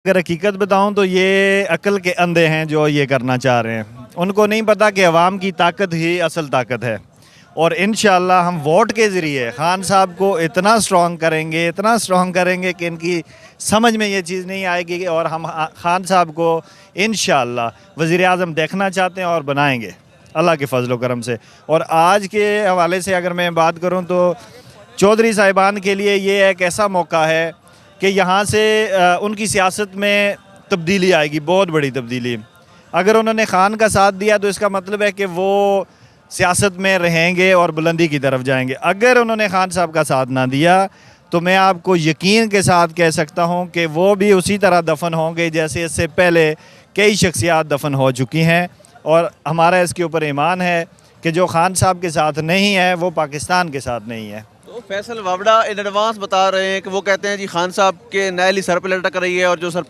अगर हकीकत बताऊं तो ये अक्ल के अंधे हैं जो ये करना चाह रहे हैं। उनको नहीं पता कि अवाम की ताकत ही असल ताकत है। और इंशाअल्लाह हम वोट के ज़रिए खान साहब को इतना स्ट्रॉन्ग करेंगे कि इनकी समझ में ये चीज़ नहीं आएगी। और हम खान साहब को इंशाअल्लाह वज़ीर आज़म देखना चाहते हैं और बनाएंगे अल्लाह के फजल करम से। और आज के हवाले से अगर मैं बात करूँ तो चौधरी साहिबान के लिए ये एक ऐसा मौका है कि यहाँ से उनकी सियासत में तब्दीली आएगी, बहुत बड़ी तब्दीली। अगर उन्होंने खान का साथ दिया तो इसका मतलब है कि वो सियासत में रहेंगे और बुलंदी की तरफ जाएंगे। अगर उन्होंने खान साहब का साथ ना दिया तो मैं आपको यकीन के साथ कह सकता हूँ कि वो भी उसी तरह दफन होंगे जैसे इससे पहले कई शख्सियात दफन हो चुकी हैं। और हमारा इसके ऊपर ईमान है कि जो खान साहब के साथ नहीं है वो पाकिस्तान के साथ नहीं है। तो फैसल वावड़ा इन एडवांस बता रहे हैं कि वो कहते हैं जी खान साहब के नैली सर पर लटक रही है और जो सरप्राइज